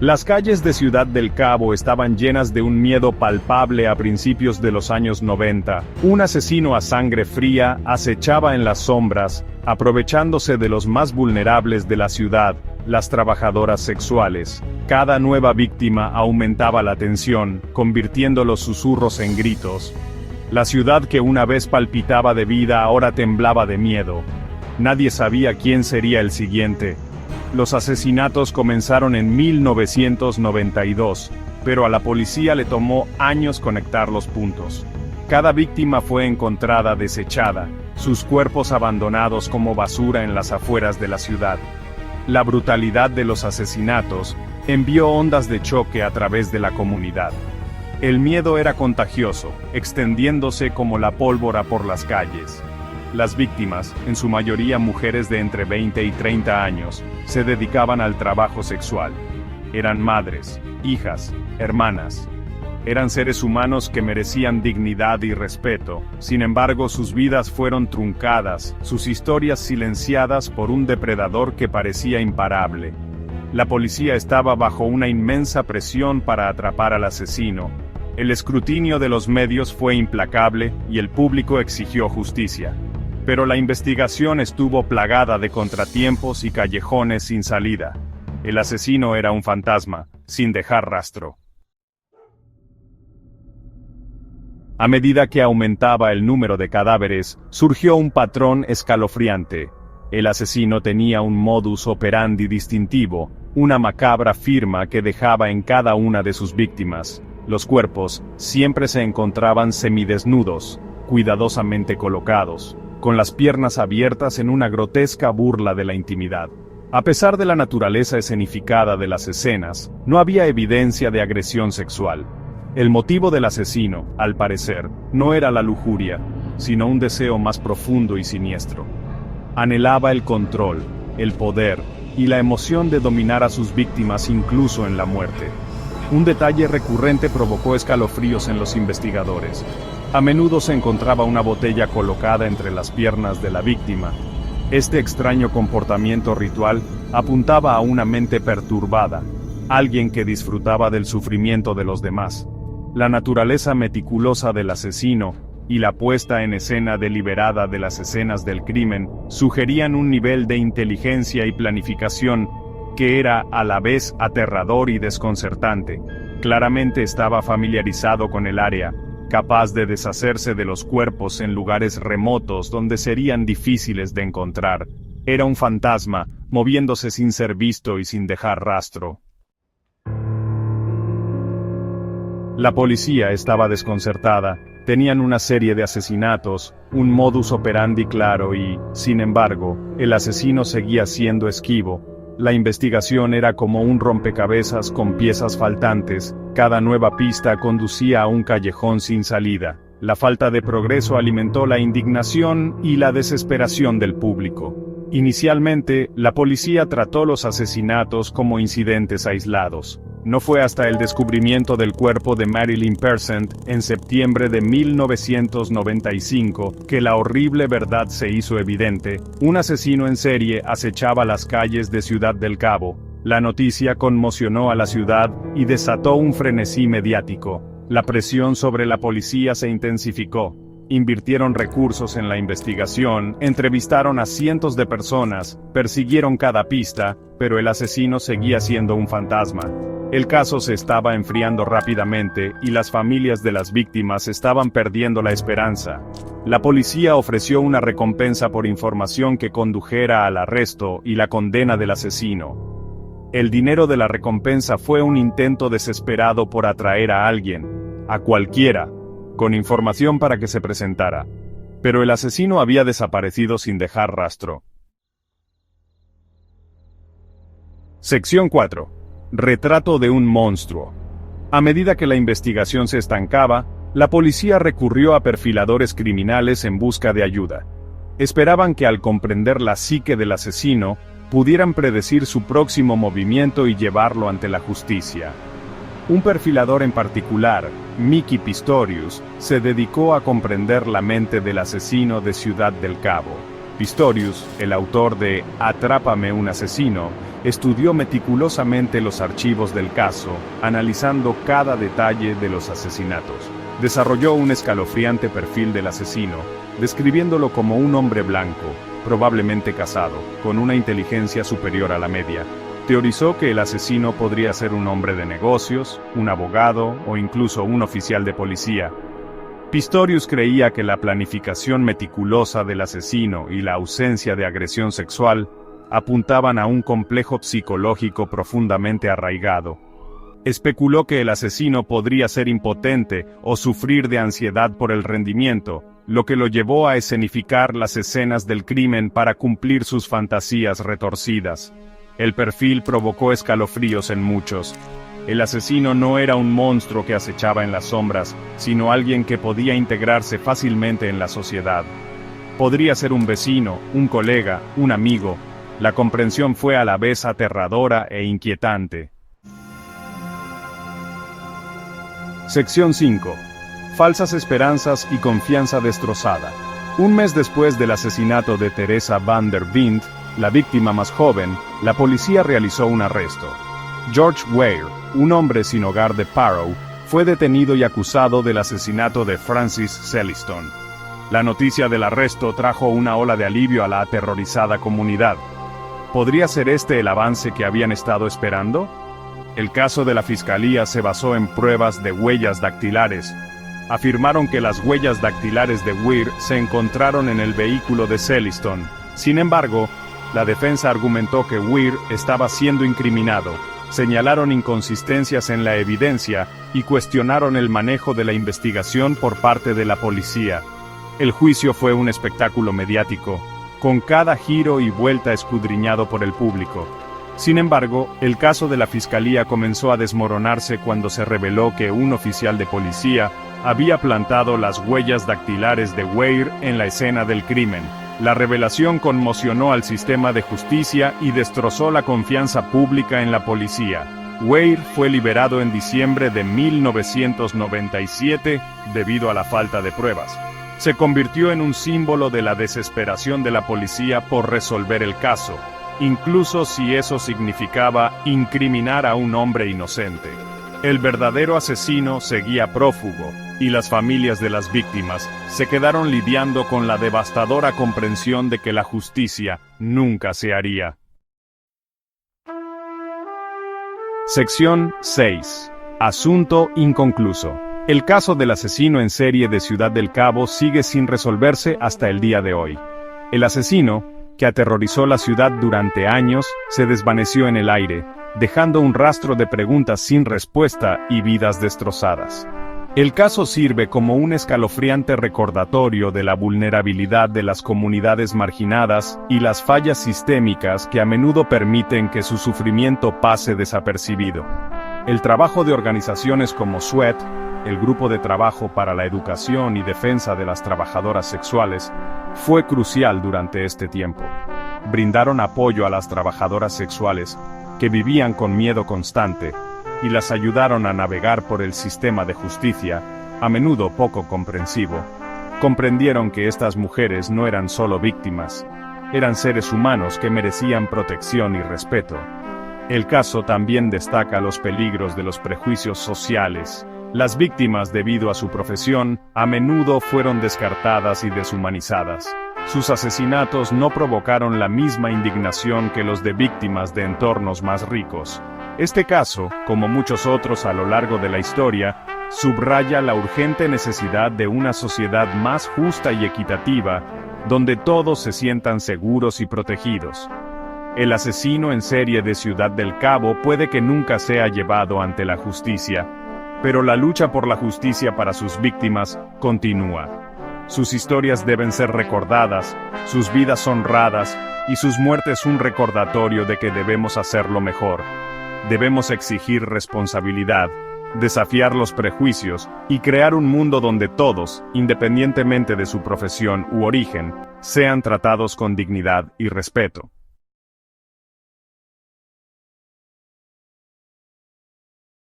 Las calles de Ciudad del Cabo estaban llenas de un miedo palpable a principios de los años 90. Un asesino a sangre fría acechaba en las sombras, aprovechándose de los más vulnerables de la ciudad, las trabajadoras sexuales. Cada nueva víctima aumentaba la tensión, convirtiendo los susurros en gritos. La ciudad que una vez palpitaba de vida ahora temblaba de miedo. Nadie sabía quién sería el siguiente. Los asesinatos comenzaron en 1992, pero a la policía le tomó años conectar los puntos. Cada víctima fue encontrada desechada, sus cuerpos abandonados como basura en las afueras de la ciudad. La brutalidad de los asesinatos envió ondas de choque a través de la comunidad. El miedo era contagioso, extendiéndose como la pólvora por las calles. Las víctimas, en su mayoría mujeres de entre 20 y 30 años, se dedicaban al trabajo sexual. Eran madres, hijas, hermanas. Eran seres humanos que merecían dignidad y respeto. Sin embargo, sus vidas fueron truncadas, sus historias silenciadas por un depredador que parecía imparable. La policía estaba bajo una inmensa presión para atrapar al asesino. El escrutinio de los medios fue implacable y el público exigió justicia. Pero la investigación estuvo plagada de contratiempos y callejones sin salida. El asesino era un fantasma, sin dejar rastro. A medida que aumentaba el número de cadáveres, surgió un patrón escalofriante. El asesino tenía un modus operandi distintivo, una macabra firma que dejaba en cada una de sus víctimas. Los cuerpos siempre se encontraban semidesnudos, cuidadosamente colocados, con las piernas abiertas en una grotesca burla de la intimidad. A pesar de la naturaleza escenificada de las escenas, no había evidencia de agresión sexual. El motivo del asesino, al parecer, no era la lujuria, sino un deseo más profundo y siniestro. Anhelaba el control, el poder y la emoción de dominar a sus víctimas incluso en la muerte. Un detalle recurrente provocó escalofríos en los investigadores. A menudo se encontraba una botella colocada entre las piernas de la víctima. Este extraño comportamiento ritual apuntaba a una mente perturbada, alguien que disfrutaba del sufrimiento de los demás. La naturaleza meticulosa del asesino y la puesta en escena deliberada de las escenas del crimen sugerían un nivel de inteligencia y planificación que era a la vez aterrador y desconcertante. Claramente estaba familiarizado con el área, capaz de deshacerse de los cuerpos en lugares remotos donde serían difíciles de encontrar. Era un fantasma, moviéndose sin ser visto y sin dejar rastro. La policía estaba desconcertada. Tenían una serie de asesinatos, un modus operandi claro y, sin embargo, el asesino seguía siendo esquivo. La investigación era como un rompecabezas con piezas faltantes, cada nueva pista conducía a un callejón sin salida. La falta de progreso alimentó la indignación y la desesperación del público. Inicialmente, la policía trató los asesinatos como incidentes aislados. No fue hasta el descubrimiento del cuerpo de Marilyn Persent en septiembre de 1995 que la horrible verdad se hizo evidente. Un asesino en serie acechaba las calles de Ciudad del Cabo. La noticia conmocionó a la ciudad y desató un frenesí mediático. La presión sobre la policía se intensificó. Invirtieron recursos en la investigación, entrevistaron a cientos de personas, persiguieron cada pista, pero el asesino seguía siendo un fantasma. El caso se estaba enfriando rápidamente y las familias de las víctimas estaban perdiendo la esperanza. La policía ofreció una recompensa por información que condujera al arresto y la condena del asesino. El dinero de la recompensa fue un intento desesperado por atraer a alguien, a cualquiera, con información para que se presentara. Pero el asesino había desaparecido sin dejar rastro. Sección 4. Retrato de un monstruo. A medida que la investigación se estancaba, la policía recurrió a perfiladores criminales en busca de ayuda. Esperaban que al comprender la psique del asesino, pudieran predecir su próximo movimiento y llevarlo ante la justicia. Un perfilador en particular, Mickey Pistorius, se dedicó a comprender la mente del asesino de Ciudad del Cabo. Pistorius, el autor de Atrápame un asesino, estudió meticulosamente los archivos del caso, analizando cada detalle de los asesinatos. Desarrolló un escalofriante perfil del asesino, describiéndolo como un hombre blanco, probablemente casado, con una inteligencia superior a la media. Teorizó que el asesino podría ser un hombre de negocios, un abogado o incluso un oficial de policía. Pistorius creía que la planificación meticulosa del asesino y la ausencia de agresión sexual apuntaban a un complejo psicológico profundamente arraigado. Especuló que el asesino podría ser impotente o sufrir de ansiedad por el rendimiento, lo que lo llevó a escenificar las escenas del crimen para cumplir sus fantasías retorcidas. El perfil provocó escalofríos en muchos. El asesino no era un monstruo que acechaba en las sombras, sino alguien que podía integrarse fácilmente en la sociedad. Podría ser un vecino, un colega, un amigo. La comprensión fue a la vez aterradora e inquietante. Sección 5. Falsas esperanzas y confianza destrozada. Un mes después del asesinato de Teresa van der Wind, la víctima más joven, la policía realizó un arresto. George Weir, un hombre sin hogar de Parrow, fue detenido y acusado del asesinato de Francis Celliston. La noticia del arresto trajo una ola de alivio a la aterrorizada comunidad. ¿Podría ser este el avance que habían estado esperando? El caso de la fiscalía se basó en pruebas de huellas dactilares. Afirmaron que las huellas dactilares de Weir se encontraron en el vehículo de Celliston. Sin embargo, la defensa argumentó que Weir estaba siendo incriminado. Señalaron inconsistencias en la evidencia y cuestionaron el manejo de la investigación por parte de la policía. El juicio fue un espectáculo mediático, con cada giro y vuelta escudriñado por el público. Sin embargo, el caso de la fiscalía comenzó a desmoronarse cuando se reveló que un oficial de policía había plantado las huellas dactilares de Weir en la escena del crimen. La revelación conmocionó al sistema de justicia y destrozó la confianza pública en la policía. Weir fue liberado en diciembre de 1997 debido a la falta de pruebas. Se convirtió en un símbolo de la desesperación de la policía por resolver el caso, incluso si eso significaba incriminar a un hombre inocente. El verdadero asesino seguía prófugo, y las familias de las víctimas se quedaron lidiando con la devastadora comprensión de que la justicia nunca se haría. Sección 6. Asunto inconcluso. El caso del asesino en serie de Ciudad del Cabo sigue sin resolverse hasta el día de hoy. El asesino, que aterrorizó la ciudad durante años, se desvaneció en el aire, dejando un rastro de preguntas sin respuesta y vidas destrozadas. El caso sirve como un escalofriante recordatorio de la vulnerabilidad de las comunidades marginadas y las fallas sistémicas que a menudo permiten que su sufrimiento pase desapercibido. El trabajo de organizaciones como SWEAT, el Grupo de Trabajo para la Educación y Defensa de las Trabajadoras Sexuales, fue crucial durante este tiempo. Brindaron apoyo a las trabajadoras sexuales, que vivían con miedo constante, y las ayudaron a navegar por el sistema de justicia, a menudo poco comprensivo. Comprendieron que estas mujeres no eran solo víctimas, eran seres humanos que merecían protección y respeto. El caso también destaca los peligros de los prejuicios sociales. Las víctimas, debido a su profesión, a menudo fueron descartadas y deshumanizadas. Sus asesinatos no provocaron la misma indignación que los de víctimas de entornos más ricos. Este caso, como muchos otros a lo largo de la historia, subraya la urgente necesidad de una sociedad más justa y equitativa, donde todos se sientan seguros y protegidos. El asesino en serie de Ciudad del Cabo puede que nunca sea llevado ante la justicia, pero la lucha por la justicia para sus víctimas continúa. Sus historias deben ser recordadas, sus vidas honradas y sus muertes un recordatorio de que debemos hacerlo mejor. Debemos exigir responsabilidad, desafiar los prejuicios y crear un mundo donde todos, independientemente de su profesión u origen, sean tratados con dignidad y respeto.